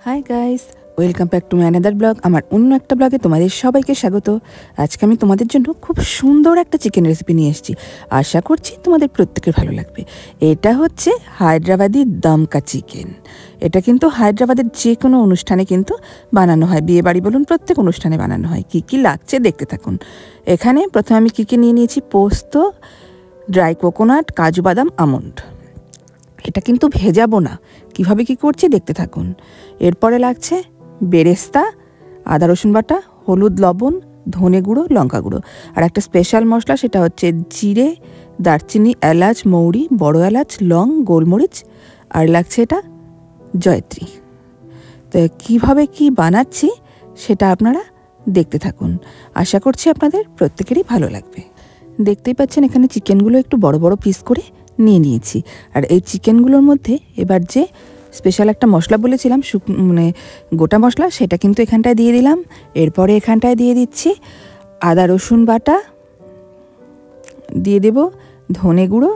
Hi guys, welcome back to my another blog. আমার অন্য একটা ব্লগে তোমাদের সবাইকে স্বাগত। আজকে আমি তোমাদের জন্য খুব সুন্দর একটা চিকেন রেসিপি নিয়ে এসেছি। আশা করছি তোমাদের প্রত্যেকের ভালো লাগবে। এটা হচ্ছে হায়দ্রাবাদি দমকা চিকেন। এটা কিন্তু হায়দ্রাবাদের যে কোনো অনুষ্ঠানে কিন্তু বানানো হয়, বিয়ে বাড়ি বলুন, প্রত্যেক অনুষ্ঠানে বানানো হয়। কী কী লাগছে দেখতে থাকুন। এখানে প্রথমে আমি কী কী নিয়ে নিয়েছি: পোস্ত, ড্রাই কোকোনাট, কাজু বাদাম, আমন্ড। এটা কিন্তু ভেজাবো না, কিভাবে কি করছি দেখতে থাকুন। এরপরে লাগছে বেরেস্তা, আদা রসুন বাটা, হলুদ, লবণ, ধনে গুঁড়ো, লঙ্কা গুঁড়ো, আর একটা স্পেশাল মশলা, সেটা হচ্ছে জিরে, দারচিনি, এলাচ, মৌরি, বড় এলাচ, লং, গোলমরিচ, আর লাগছে এটা জয়ত্রী। তো কীভাবে কি বানাচ্ছি সেটা আপনারা দেখতে থাকুন। আশা করছি আপনাদের প্রত্যেকেরই ভালো লাগবে। দেখতেই পাচ্ছেন এখানে চিকেনগুলো একটু বড় বড় পিস করে নিয়ে নিয়েছি। আর এই চিকেনগুলোর মধ্যে এবার যে স্পেশাল একটা মশলা বলেছিলাম, গোটা মশলা, সেটা কিন্তু এখানটায় দিয়ে দিলাম। এরপরে এখানটায় দিয়ে দিচ্ছি আদা রসুন বাটা, দিয়ে দেব ধনে গুঁড়ো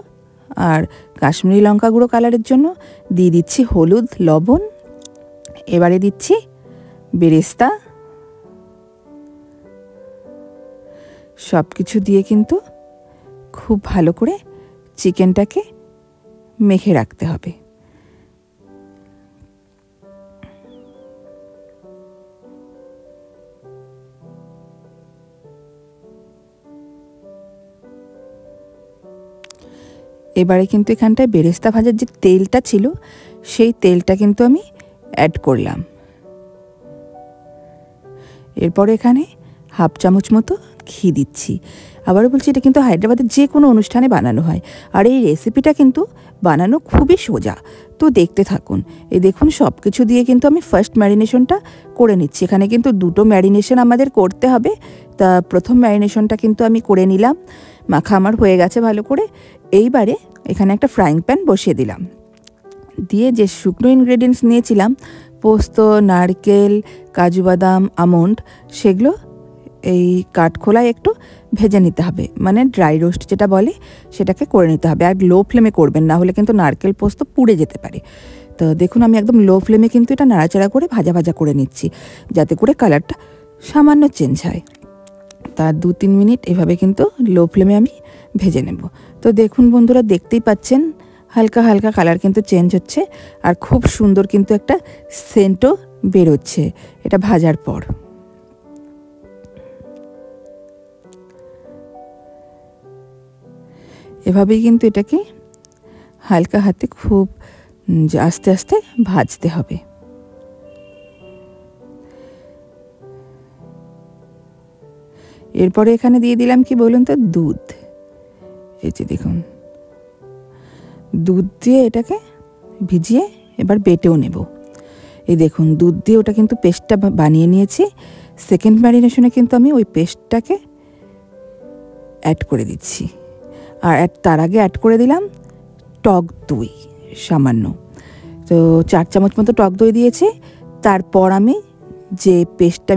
আর কাশ্মীরি লঙ্কা গুঁড়ো কালারের জন্য, দিয়ে দিচ্ছি হলুদ, লবণ। এবারে দিচ্ছি বেরেস্তা। সব কিছু দিয়ে কিন্তু খুব ভালো করে চিকেনটাকে মেখে রাখতে হবে। এবারে কিন্তু এখানটায় বেরেস্তা ভাজার যে তেলটা ছিল, সেই তেলটা কিন্তু আমি অ্যাড করলাম। এরপরে এখানে হাফ চামচ মতো ঘি দিচ্ছি। আবারও বলছি, এটা কিন্তু হায়দ্রাবাদের যে কোনো অনুষ্ঠানে বানানো হয়। আর এই রেসিপিটা কিন্তু বানানো খুবই সোজা, তো দেখতে থাকুন। এই দেখুন, সব কিছু দিয়ে কিন্তু আমি ফার্স্ট ম্যারিনেশনটা করে নিচ্ছি। এখানে কিন্তু দুটো ম্যারিনেশন আমাদের করতে হবে। তা প্রথম ম্যারিনেশনটা কিন্তু আমি করে নিলাম। মাখা আমার হয়ে গেছে ভালো করে। এইবারে এখানে একটা ফ্রাইং প্যান বসিয়ে দিলাম। দিয়ে যে শুকনো ইনগ্রেডিয়েন্টস নিয়েছিলাম, পোস্ত, নারকেল, কাজু বাদাম, আমন্ড, সেগুলো এই কাঠখোলায় একটু ভেজে নিতে হবে, মানে ড্রাই রোস্ট যেটা বলে সেটাকে করে নিতে হবে। আর লো ফ্লেমে করবেন, না হলে কিন্তু নারকেল পোস্ত পুড়ে যেতে পারে। তো দেখুন, আমি একদম লো ফ্লেমে কিন্তু এটা নাড়াচাড়া করে ভাজা ভাজা করে নিচ্ছি, যাতে করে কালারটা সামান্য চেঞ্জ হয়। তার 2-3 মিনিট এভাবে কিন্তু লো ফ্লেমে আমি ভেজে নেব। তো দেখুন বন্ধুরা, দেখতেই পাচ্ছেন হালকা হালকা কালার কিন্তু চেঞ্জ হচ্ছে, আর খুব সুন্দর কিন্তু একটা সেন্টও বেরোচ্ছে এটা ভাজার পর। এভাবেই কিন্তু এটাকে হালকা হাতে খুব আস্তে আস্তে ভাজতে হবে। এরপরে এখানে দিয়ে দিলাম কি বলুন তো, দুধ। এই যে দেখুন, দুধ দিয়ে এটাকে ভিজিয়ে এবার বেটেও নেব। এই দেখুন, দুধ দিয়ে ওটা কিন্তু পেস্টটা বানিয়ে নিয়েছি। সেকেন্ড ম্যারিনেশনে কিন্তু আমি ওই পেস্টটাকে অ্যাড করে দিচ্ছি। আর তার আগে অ্যাড করে দিলাম টক দই সামান্য। তো 4 চামচ মতো টক দই দিয়েছি। তারপর আমি যে পেস্টটা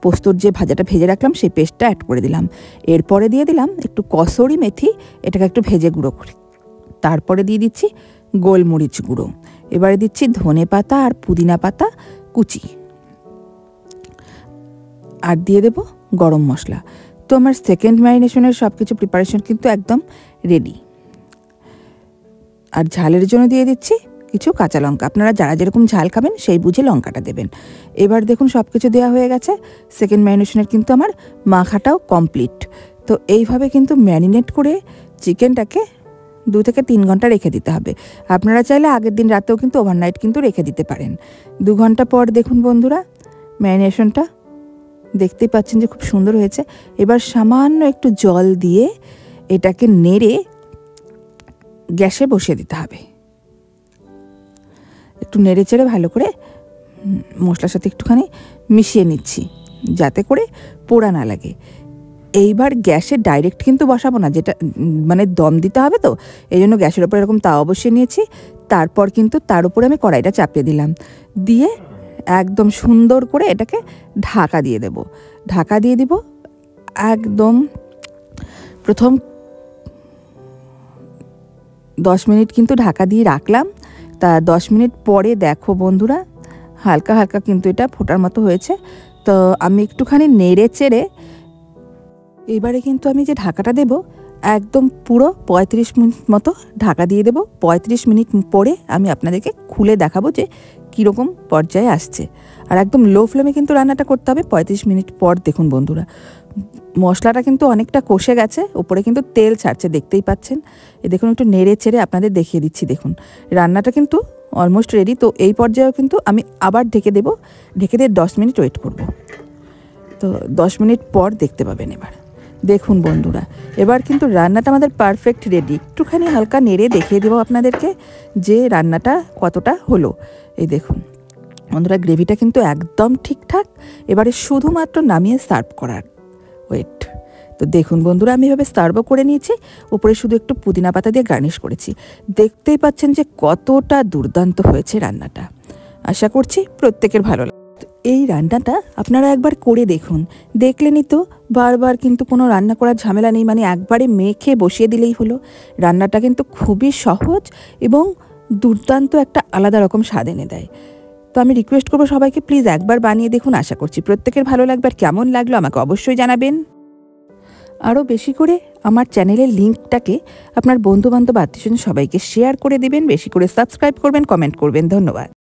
পোস্তর যে ভাজাটা ভেজে রাখলাম, সেই পেস্টটা অ্যাড করে দিলাম। এরপরে দিয়ে দিলাম একটু কসুরি মেথি, এটাকে একটু ভেজে গুঁড়ো করে। তারপরে দিয়ে দিচ্ছি গোলমরিচ গুঁড়ো। এবারে দিচ্ছি ধনে পাতা আর পুদিনা পাতা কুচি, আর দিয়ে দেব গরম মশলা। তো আমার সেকেন্ড ম্যারিনেশনের সব কিছু প্রিপারেশন কিন্তু একদম রেডি। আর ঝালের জন্য দিয়ে দিচ্ছি কিছু কাঁচা লঙ্কা। আপনারা যারা যেরকম ঝাল খাবেন সেই বুঝে লঙ্কাটা দেবেন। এবার দেখুন, সব কিছু দেওয়া হয়ে গেছে। সেকেন্ড ম্যারিনেশনের কিন্তু আমার মাখাটাও কমপ্লিট। তো এইভাবে কিন্তু ম্যারিনেট করে চিকেনটাকে 2 থেকে 3 ঘন্টা রেখে দিতে হবে। আপনারা চাইলে আগের দিন রাতেও কিন্তু ওভারনাইট কিন্তু রেখে দিতে পারেন। 2 ঘন্টা পর দেখুন বন্ধুরা, ম্যারিনেশনটা দেখতেই পাচ্ছেন যে খুব সুন্দর হয়েছে। এবার সামান্য একটু জল দিয়ে এটাকে নেড়ে গ্যাসে বসিয়ে দিতে হবে। একটু নেড়ে চেড়ে ভালো করে মশলার সাথে একটুখানি মিশিয়ে নিচ্ছি, যাতে করে পোড়া না লাগে। এইবার গ্যাসে ডাইরেক্ট কিন্তু বসাবো না, যেটা দম দিতে হবে, তো এই জন্য গ্যাসের ওপর এরকম তাওয়া বসিয়ে নিয়েছি। তারপর কিন্তু তার উপরে আমি কড়াইটা চাপিয়ে দিলাম, দিয়ে একদম সুন্দর করে এটাকে ঢাকা দিয়ে দেব। ঢাকা দিয়ে দিব একদম। প্রথম 10 মিনিট কিন্তু ঢাকা দিয়ে রাখলাম। তা 10 মিনিট পরে দেখো বন্ধুরা, হালকা হালকা কিন্তু এটা ফোটার মতো হয়েছে। তো আমি একটুখানি নেড়ে চেড়ে এবারে কিন্তু আমি যে ঢাকাটা দেব একদম পুরো 35 মিনিট মতো ঢাকা দিয়ে দেব। 35 মিনিট পরে আমি আপনাদেরকে খুলে দেখাবো যে কীরকম পর্যায়ে আসছে। আর একদম লো ফ্লেমে কিন্তু রান্নাটা করতে হবে। 35 মিনিট পর দেখুন বন্ধুরা, মশলাটা কিন্তু অনেকটা কষে গেছে, উপরে কিন্তু তেল ছাড়ছে, দেখতেই পাচ্ছেন। দেখুন একটু নেড়ে চেড়ে আপনাদের দেখিয়ে দিচ্ছি। দেখুন রান্নাটা কিন্তু অলমোস্ট রেডি। তো এই পর্যায়েও কিন্তু আমি আবার ঢেকে দেব, ঢেকে দিয়ে 10 মিনিট ওয়েট করব। তো 10 মিনিট পর দেখতে পাবেন। এবার দেখুন বন্ধুরা, এবার কিন্তু রান্নাটা আমাদের পারফেক্ট রেডি। একটুখানি হালকা নেড়ে দেখিয়ে দেবো আপনাদেরকে যে রান্নাটা কতটা হলো। এই দেখুন বন্ধুরা, গ্রেভিটা কিন্তু একদম ঠিকঠাক। এবারে শুধুমাত্র নামিয়ে সার্ভ করার ওয়েট। তো দেখুন বন্ধুরা, আমি এভাবে সার্ভও করে নিয়েছি, উপরে শুধু একটু পুদিনা পাতা দিয়ে গার্নিশ করেছি। দেখতেই পাচ্ছেন যে কতটা দুর্দান্ত হয়েছে রান্নাটা। আশা করছি প্রত্যেকের ভালো লাগে। এই রান্নাটা আপনারা একবার করে দেখুন, দেখলেনই তো বারবার কিন্তু কোনো রান্না করার ঝামেলা নেই, মানে একবারে মেখে বসিয়ে দিলেই হলো। রান্নাটা কিন্তু খুবই সহজ এবং দুর্দান্ত একটা আলাদা রকম স্বাদ এনে দেয়। তো আমি রিকোয়েস্ট করবো সবাইকে প্লিজ একবার বানিয়ে দেখুন। আশা করছি প্রত্যেকের ভালো লাগবে। আর কেমন লাগলো আমাকে অবশ্যই জানাবেন। আরও বেশি করে আমার চ্যানেলের লিঙ্কটাকে আপনার বন্ধুবান্ধব আত্মীয়স্বজন সবাইকে শেয়ার করে দেবেন, বেশি করে সাবস্ক্রাইব করবেন, কমেন্ট করবেন। ধন্যবাদ।